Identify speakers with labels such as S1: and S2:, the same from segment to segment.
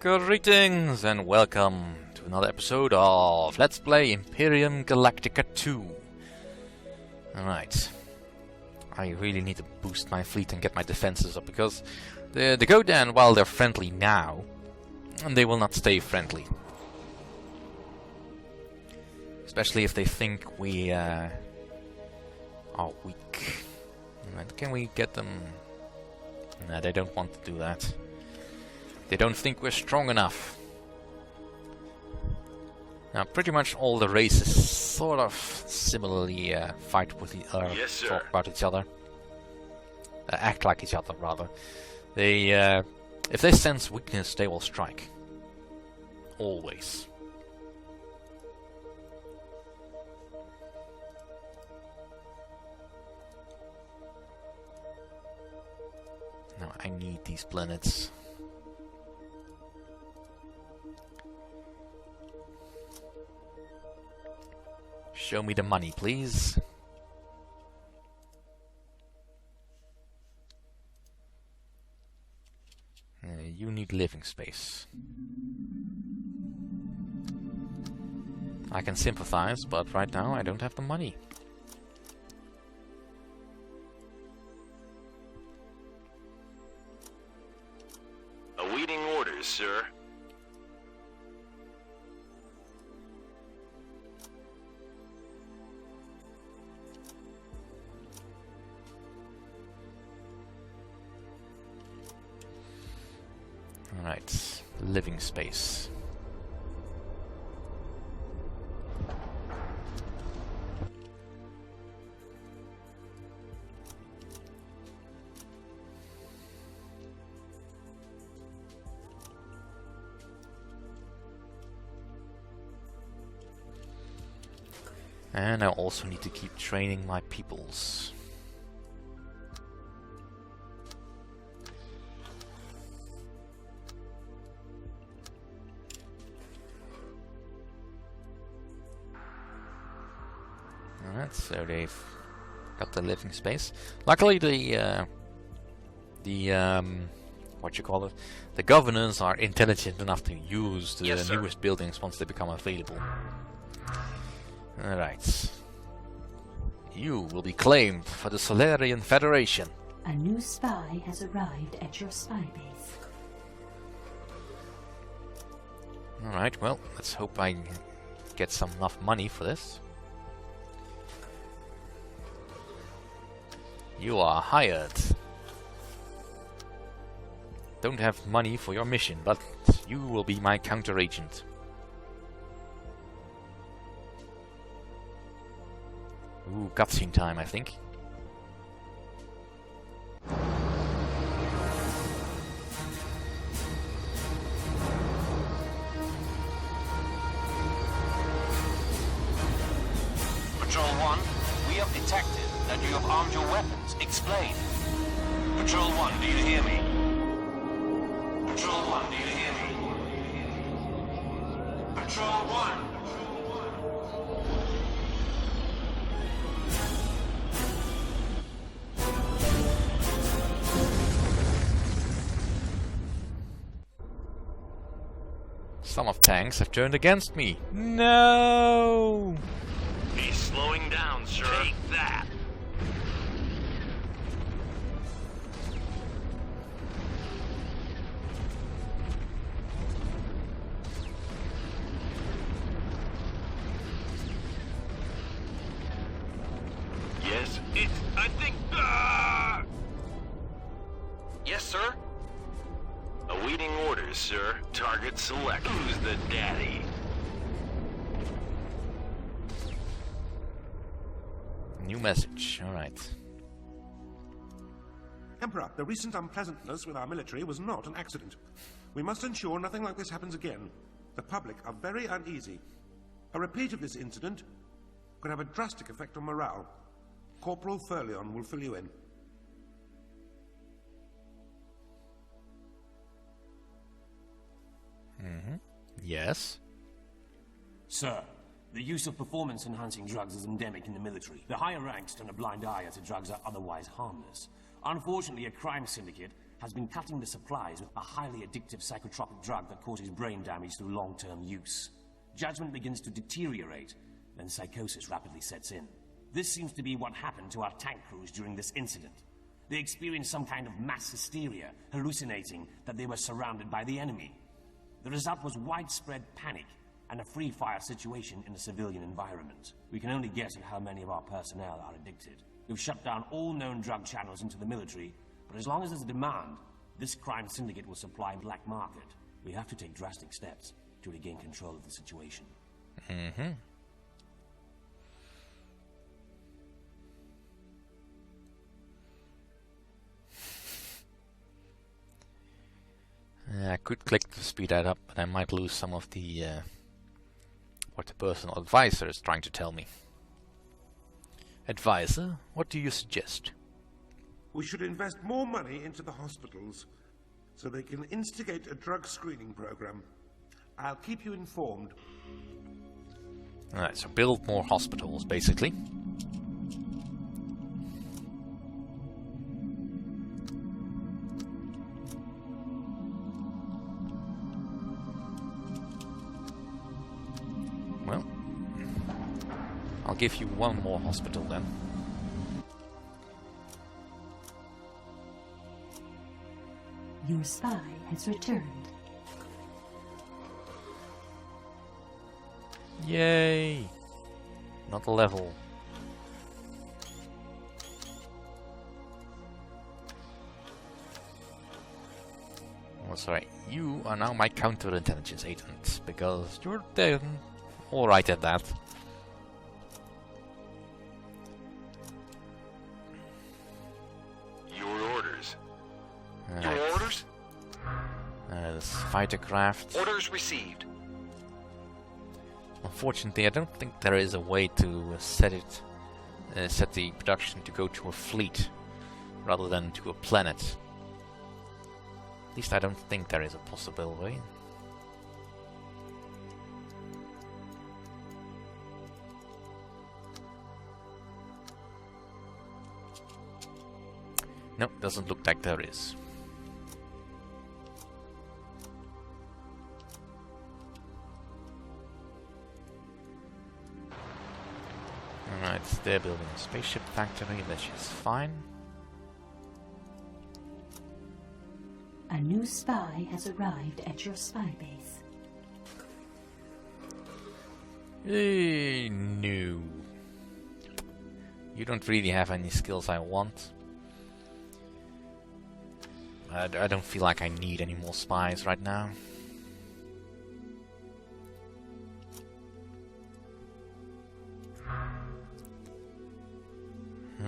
S1: Greetings and welcome to another episode of Let's Play Imperium Galactica 2. Alright. I really need to boost my fleet and get my defenses up because the Godan, while they're friendly now, they will not stay friendly. Especially if they think we are weak. Right, can we get them? No, they don't want to do that. They don't think we're strong enough. Now, pretty much all the races sort of similarly fight with
S2: Yes,
S1: talk about each other. Act like each other, rather. They, if they sense weakness, they will strike. Always. Now, I need these planets. Show me the money, please. You need living space. I can sympathize, but right now I don't have the money.
S2: Awaiting orders, sir.
S1: Alright, living space. And I also need to keep training my peoples. Alright, so they've got the living space. Luckily the governors are intelligent enough to use the newest buildings once they become available. Alright. You will be claimed for the Solarian Federation.
S3: A new spy has arrived at your spy base.
S1: Alright, well, let's hope I get some enough money for this. You are hired. Don't have money for your mission, but you will be my counter-agent. Ooh, cutscene time, I think.
S2: Patrol 1, we have detected that you have armed your weapons. Explain. Patrol 1, do you hear me? Patrol 1, do you hear me? Patrol 1!
S1: Some of tanks have turned against me. No!
S2: He's slowing down, sir. Take that! Yes, I think... Yes, sir? Awaiting orders, sir. Target select. Who's the daddy?
S1: New message, alright.
S4: Emperor, the recent unpleasantness with our military was not an accident. We must ensure nothing like this happens again. The public are very uneasy. A repeat of this incident could have a drastic effect on morale. Corporal Furleon will fill you in.
S1: Yes?
S5: Sir, the use of performance-enhancing drugs is endemic in the military. The higher ranks turn a blind eye as the drugs are otherwise harmless. Unfortunately, a crime syndicate has been cutting the supplies with a highly addictive psychotropic drug that causes brain damage through long-term use. Judgment begins to deteriorate, then psychosis rapidly sets in. This seems to be what happened to our tank crews during this incident. They experienced some kind of mass hysteria, hallucinating that they were surrounded by the enemy. The result was widespread panic and a free-fire situation in a civilian environment. We can only guess at how many of our personnel are addicted. We've shut down all known drug channels into the military, but as long as there's a demand, this crime syndicate will supply black market. We have to take drastic steps to regain control of the situation.
S1: Mm-hmm. I could click to speed that up, but I might lose some of the what the personal advisor is trying to tell me. Advisor, what do you suggest?
S4: We should invest more money into the hospitals so they can instigate a drug screening program. I'll keep you informed.
S1: Alright, so build more hospitals, basically. Well, I'll give you one more hospital then.
S3: Your spy has returned.
S1: Yay! Not a level. Oh, sorry. You are now my counterintelligence agent, because you're alright at that.
S6: Your orders.
S1: Alright.
S6: Your orders?
S1: This fighter craft.
S6: Orders received.
S1: Unfortunately, I don't think there is a way to set the production to go to a fleet rather than to a planet. At least I don't think there is a possible way. Nope, doesn't look like there is. Alright, they're building a spaceship factory, which is fine.
S3: A new spy has arrived at your spy base.
S1: No. You don't really have any skills I want. I don't feel like I need any more spies right now.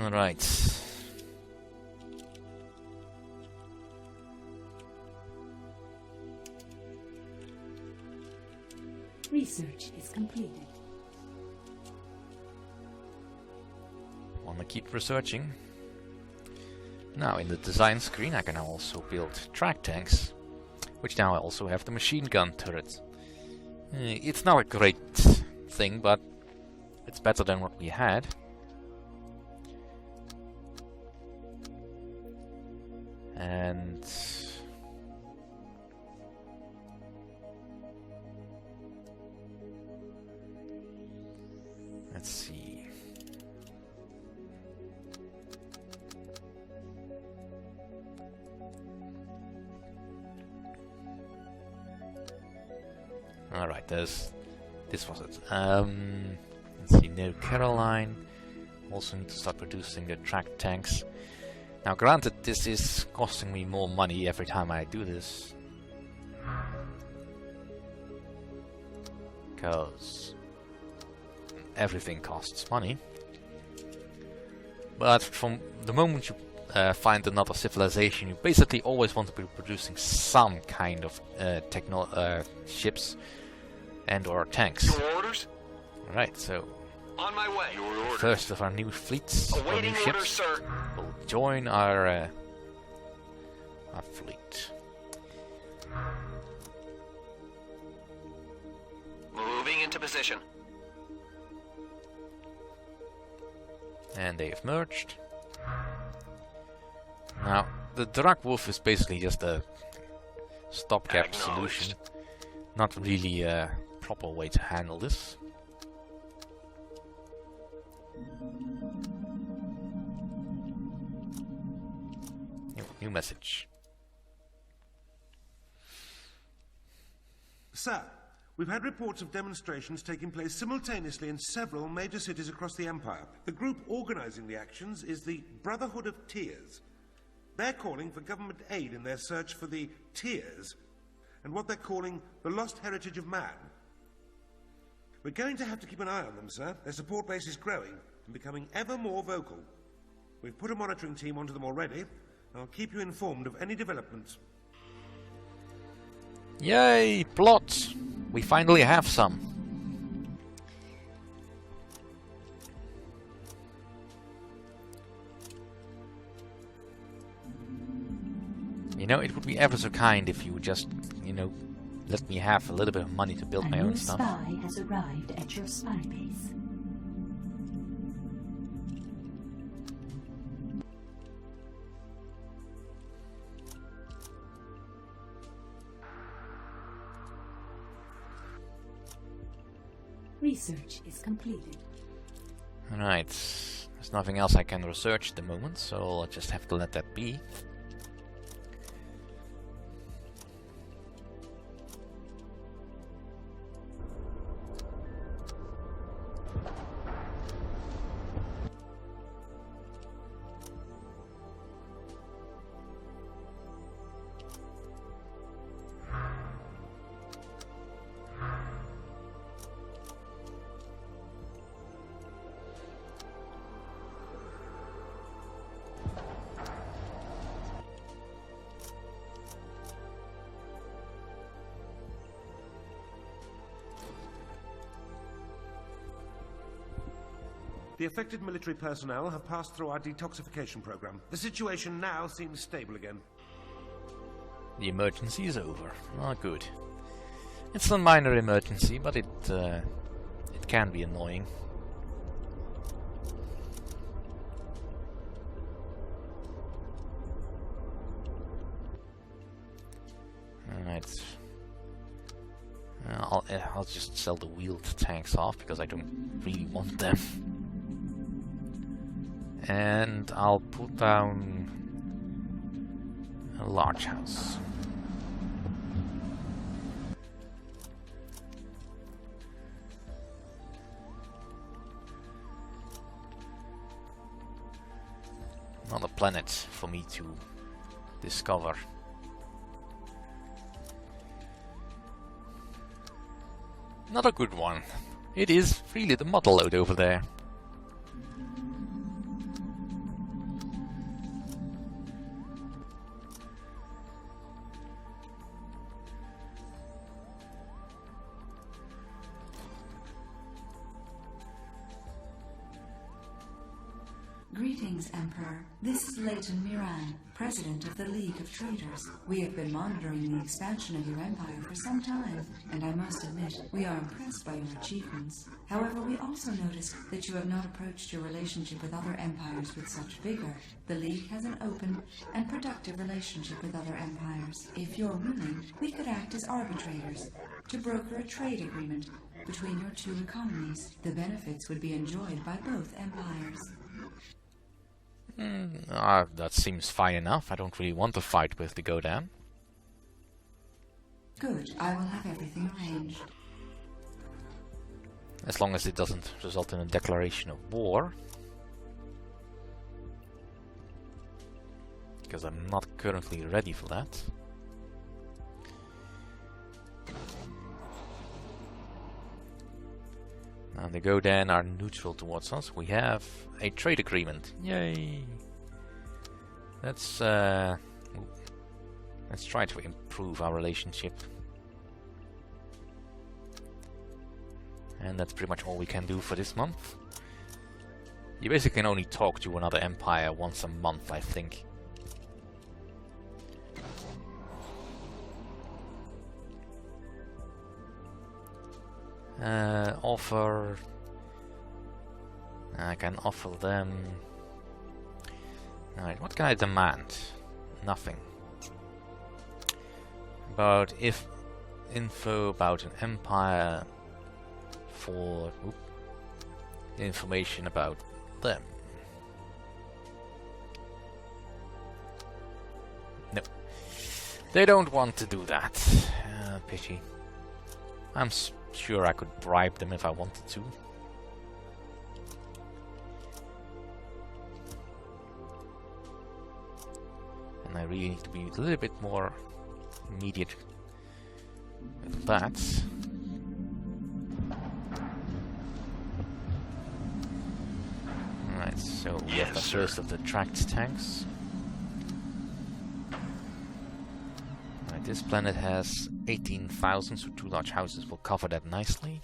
S1: Alright.
S3: Research is completed.
S1: Wanna keep researching. Now in the design screen I can now also build track tanks, which now I also have the machine gun turret. It's not a great thing, but it's better than what we had. And let's see. All right, this was it. Let's see, no Caroline. Also need to start producing the track tanks. Now, granted, this is costing me more money every time I do this, because everything costs money. But from the moment you find another civilization, you basically always want to be producing some kind of ships and/or tanks.
S6: Your orders?
S1: Right, so
S6: On my way. Your orders.
S1: first of our new fleets, or
S6: Awaiting
S1: new
S6: orders,
S1: ships,
S6: sir.
S1: will join our fleet.
S6: Moving into position.
S1: And they've merged. Now, the drug wolf is basically just a stopgap solution. Not really a proper way to handle this. New message.
S4: Sir, we've had reports of demonstrations taking place simultaneously in several major cities across the Empire. The group organizing the actions is the Brotherhood of Tears. They're calling for government aid in their search for the Tears, and what they're calling the lost heritage of man. We're going to have to keep an eye on them, sir. Their support base is growing and becoming ever more vocal. We've put a monitoring team onto them already, and I'll keep you informed of any developments.
S1: Yay! Plot! We finally have some. You know, it would be ever so kind if you would just, you know, let me have a little bit of money to build my own stuff.
S3: A new spy has arrived at your spy base. Research is completed.
S1: Alright, there's nothing else I can research at the moment, so I'll just have to let that be.
S4: The affected military personnel have passed through our detoxification program. The situation now seems stable again.
S1: The emergency is over. Ah, good. It's a minor emergency, but it can be annoying. Alright. I'll just sell the wheeled tanks off because I don't really want them. And I'll put down a large house. Another planet for me to discover. Not a good one. It is really the model load over there.
S7: Greetings, Emperor. This is Leighton Miran, President of the League of Traders. We have been monitoring the expansion of your empire for some time, and I must admit, we are impressed by your achievements. However, we also noticed that you have not approached your relationship with other empires with such vigor. The League has an open and productive relationship with other empires. If you're willing, we could act as arbitrators to broker a trade agreement between your two economies. The benefits would be enjoyed by both empires.
S1: That seems fine enough. I don't really want to fight with the Godan.
S7: Good. I will have everything arranged.
S1: As long as it doesn't result in a declaration of war. Because I'm not currently ready for that. Now the Godan are neutral towards us. We have a trade agreement. Yay! Let's try to improve our relationship. And that's pretty much all we can do for this month. You basically can only talk to another empire once a month, I think. Offer... I can offer them... Alright, what can I demand? Nothing. About if info about an empire for information about them. No. They don't want to do that. Pity. I'm sure I could bribe them if I wanted to. And I really need to be a little bit more immediate with that. Alright, so we have the first of the tracked tanks. Right, this planet has 18,000, so 2 large houses will cover that nicely.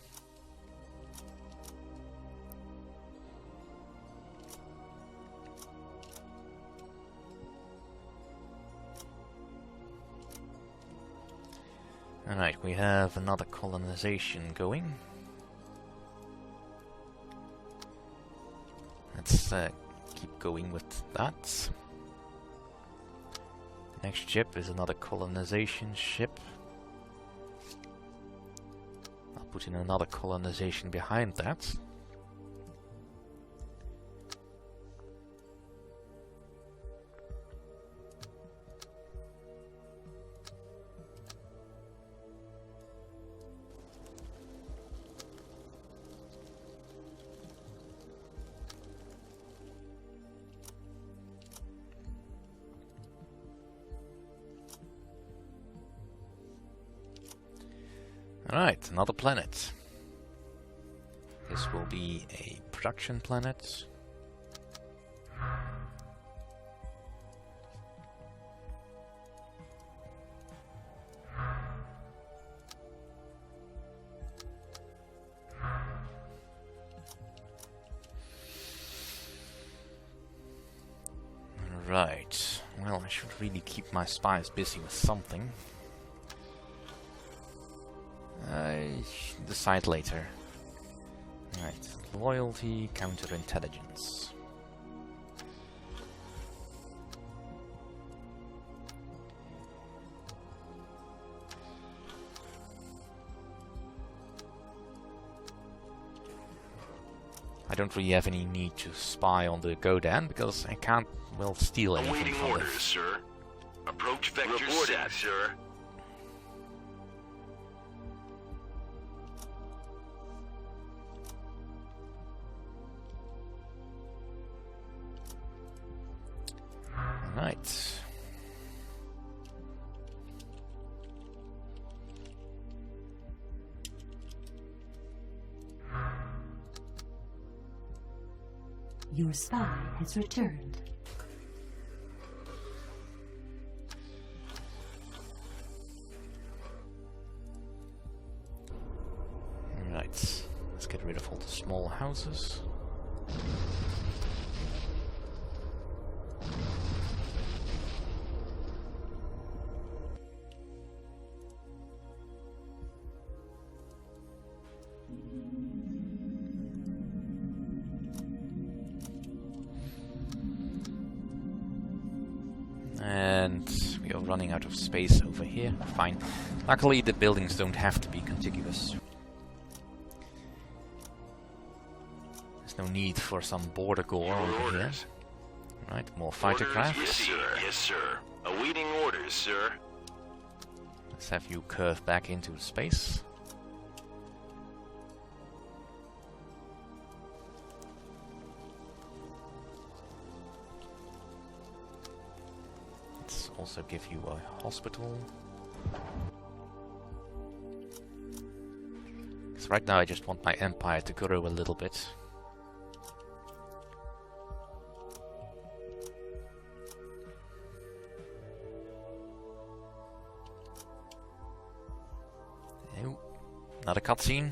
S1: Alright, we have another colonization going. Let's keep going with that. Next ship is another colonization ship. I'll put in another colonization behind that. Alright, another planet. This will be a production planet. Right. Well, I should really keep my spies busy with something. Decide later. Right, loyalty, counterintelligence. I don't really have any need to spy on the Godan because I can't, well, steal anything
S6: Awaiting
S1: from
S6: orders,
S1: them.
S6: sir. Approach vector
S2: Reporting,
S6: set, sir.
S1: Right.
S3: Your spy has returned.
S1: Right. Let's get rid of all the small houses. And we are running out of space over here. Fine. Luckily the buildings don't have to be contiguous. There's no need for some border gore over here. Right, more fighter craft.
S6: Yes, sir. Yes, sir. Awaiting orders, sir.
S1: Let's have you curve back into space. Let's also give you a hospital. Because right now I just want my empire to grow a little bit. Oh, another cutscene.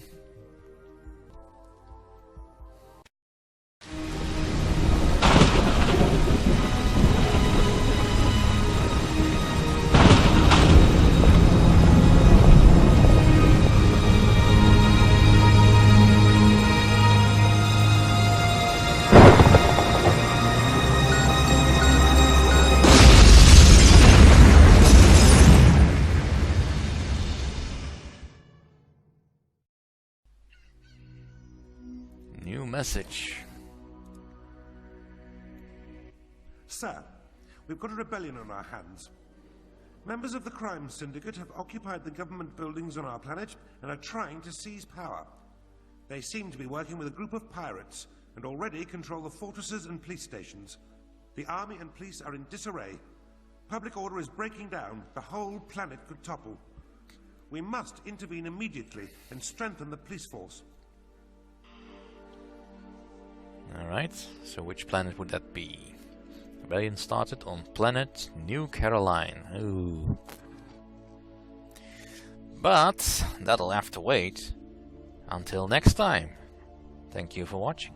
S1: New message.
S4: Sir, we've got a rebellion on our hands. Members of the crime syndicate have occupied the government buildings on our planet and are trying to seize power. They seem to be working with a group of pirates and already control the fortresses and police stations. The army and police are in disarray. Public order is breaking down. The whole planet could topple. We must intervene immediately and strengthen the police force.
S1: Alright, so which planet would that be? Rebellion started on planet New Caroline. Ooh. But that'll have to wait until next time. Thank you for watching.